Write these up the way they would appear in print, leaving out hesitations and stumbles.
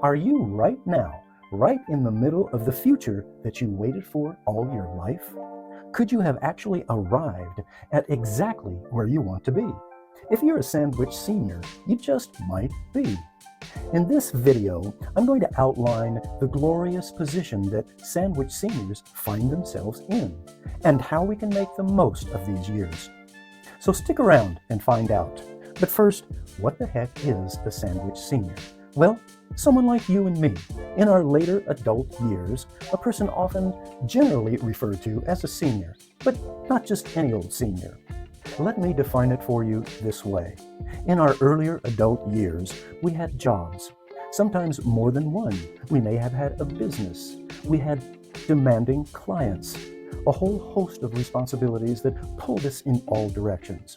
Are you right now, right in the middle of the future that you waited for all your life? Could you have actually arrived at exactly where you want to be? If you're a sandwich senior, you just might be. In this video, I'm going to outline the glorious position that sandwich seniors find themselves in, and how we can make the most of these years. So stick around and find out. But first, what the heck is a sandwich senior? Well, someone like you and me. In our later adult years, a person often generally referred to as a senior, but not just any old senior. Let me define it for you this way. In our earlier adult years, we had jobs, sometimes more than one. We may have had a business. We had demanding clients, a whole host of responsibilities that pulled us in all directions.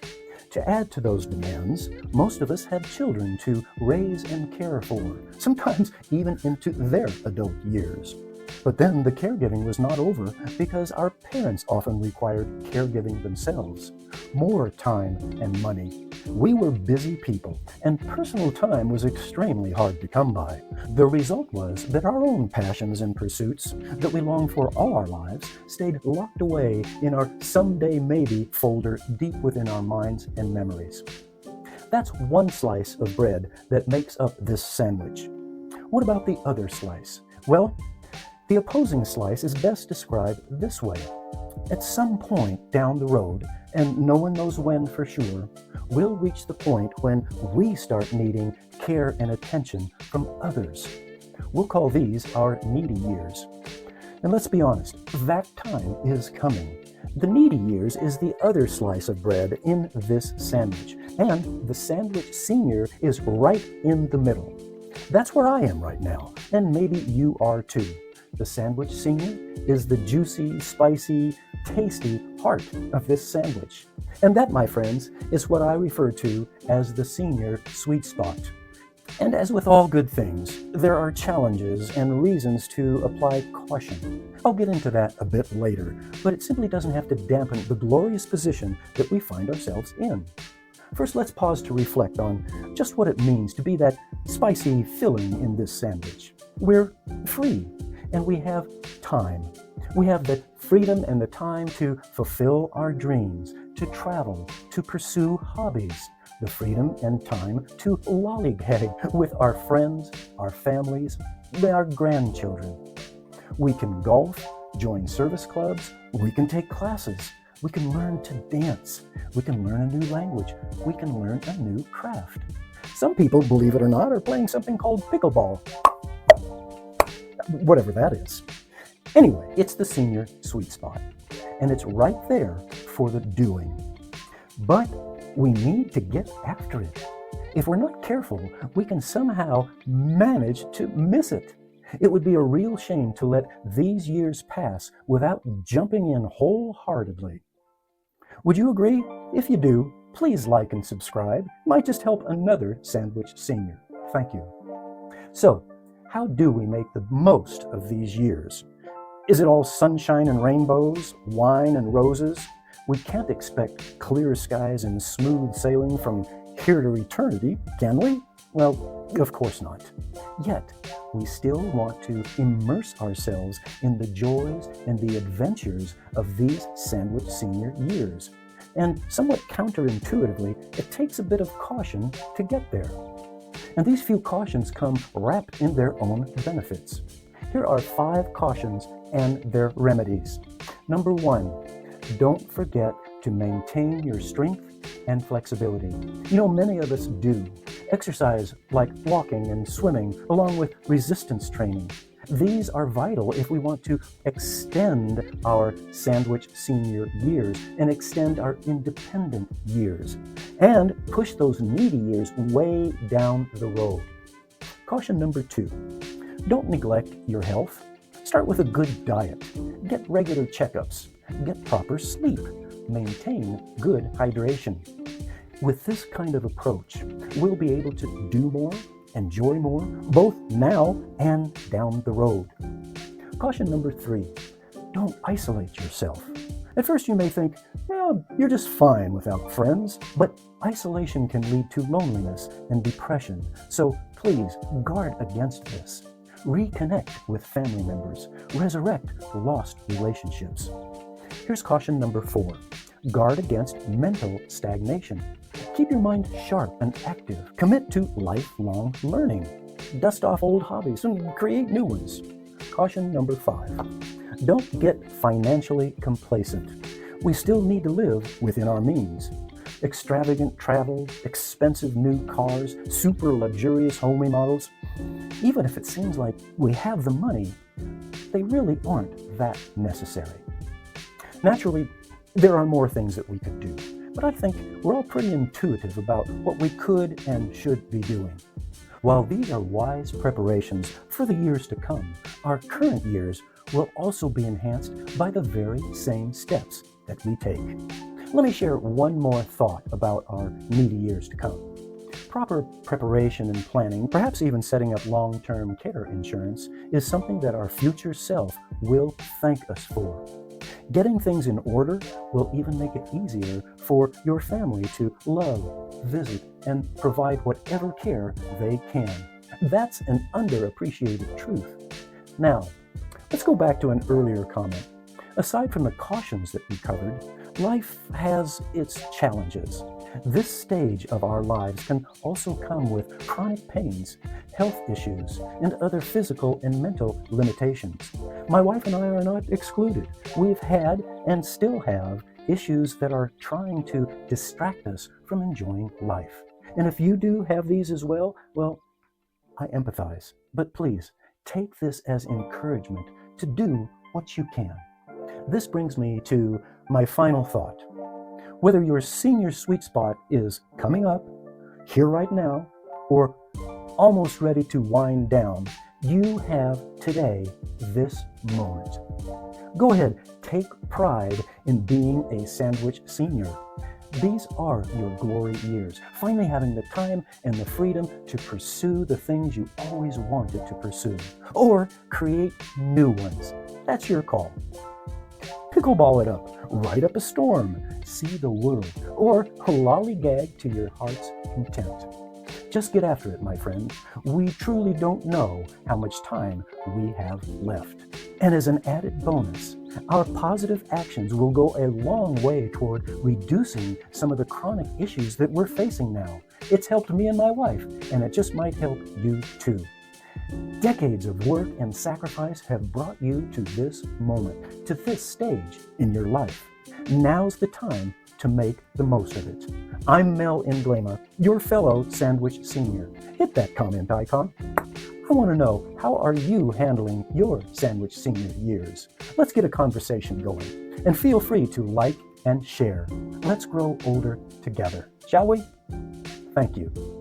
To add to those demands, most of us had children to raise and care for, sometimes even into their adult years. But then the caregiving was not over because our parents often required caregiving themselves. More time and money. We were busy people, and personal time was extremely hard to come by. The result was that our own passions and pursuits that we longed for all our lives stayed locked away in our someday maybe folder deep within our minds and memories. That's one slice of bread that makes up this sandwich. What about the other slice? Well, the opposing slice is best described this way. At some point down the road, and no one knows when for sure, we'll reach the point when we start needing care and attention from others. We'll call these our needy years. And let's be honest, that time is coming. The needy years is the other slice of bread in this sandwich, and the sandwich senior is right in the middle. That's where I am right now, and maybe you are too. The sandwich senior is the juicy, spicy, tasty heart of this sandwich. And that, my friends, is what I refer to as the senior sweet spot. And as with all good things, there are challenges and reasons to apply caution. I'll get into that a bit later, but it simply doesn't have to dampen the glorious position that we find ourselves in. First, let's pause to reflect on just what it means to be that spicy filling in this sandwich. We're free. And we have time. We have the freedom and the time to fulfill our dreams, to travel, to pursue hobbies, the freedom and time to lollygag with our friends, our families, our grandchildren. We can golf, join service clubs, we can take classes, we can learn to dance, we can learn a new language, we can learn a new craft. Some people, believe it or not, are playing something called pickleball. Whatever that is. Anyway, it's the senior sweet spot, and it's right there for the doing. But we need to get after it. If we're not careful, we can somehow manage to miss it. It would be a real shame to let these years pass without jumping in wholeheartedly. Would you agree? If you do, please like and subscribe. It might just help another sandwich senior. Thank you. So, how do we make the most of these years? Is it all sunshine and rainbows, wine and roses? We can't expect clear skies and smooth sailing from here to eternity, can we? Well, of course not. Yet, we still want to immerse ourselves in the joys and the adventures of these sandwich senior years. And somewhat counterintuitively, it takes a bit of caution to get there. And these few cautions come wrapped in their own benefits. Here are 5 cautions and their remedies. Number 1, don't forget to maintain your strength and flexibility. You know, many of us do. Exercise like walking and swimming, along with resistance training. These are vital if we want to extend our sandwich senior years and extend our independent years and push those needy years way down the road. Caution number 2, don't neglect your health. Start with a good diet. Get regular checkups. Get proper sleep. Maintain good hydration. With this kind of approach, we'll be able to do more, enjoy more, both now and down the road. Caution number 3, don't isolate yourself. At first you may think, well, you're just fine without friends, but isolation can lead to loneliness and depression, so please guard against this. Reconnect with family members. Resurrect lost relationships. Here's caution number 4. Guard against mental stagnation. Keep your mind sharp and active. Commit to lifelong learning. Dust off old hobbies and create new ones. Caution number 5. Don't get financially complacent. We still need to live within our means. Extravagant travel, expensive new cars, super luxurious home remodels. Even if it seems like we have the money, they really aren't that necessary. Naturally, there are more things that we could do, but I think we're all pretty intuitive about what we could and should be doing. While these are wise preparations for the years to come, our current years will also be enhanced by the very same steps that we take. Let me share one more thought about our needy years to come. Proper preparation and planning, perhaps even setting up long-term care insurance, is something that our future self will thank us for. Getting things in order will even make it easier for your family to love, visit, and provide whatever care they can. That's an underappreciated truth. Now, let's go back to an earlier comment. Aside from the cautions that we covered, life has its challenges. This stage of our lives can also come with chronic pains, health issues, and other physical and mental limitations. My wife and I are not excluded. We've had and still have issues that are trying to distract us from enjoying life. And if you do have these as well, I empathize. But please, take this as encouragement to do what you can. This brings me to my final thought. Whether your senior sweet spot is coming up, here right now, or almost ready to wind down, you have today, this moment. Go ahead, take pride in being a sandwich senior. These are your glory years, finally having the time and the freedom to pursue the things you always wanted to pursue, or create new ones. That's your call. Pickleball it up, ride up a storm, see the world, or lollygag to your heart's content. Just get after it, my friend. We truly don't know how much time we have left. And as an added bonus, our positive actions will go a long way toward reducing some of the chronic issues that we're facing now. It's helped me and my wife, and it just might help you too. Decades of work and sacrifice have brought you to this moment, to this stage in your life. Now's the time to make the most of it. I'm Mel Inglema, your fellow Sandwich Senior. Hit that comment icon. I want to know, how are you handling your Sandwich Senior years? Let's get a conversation going. And feel free to like and share. Let's grow older together, shall we? Thank you.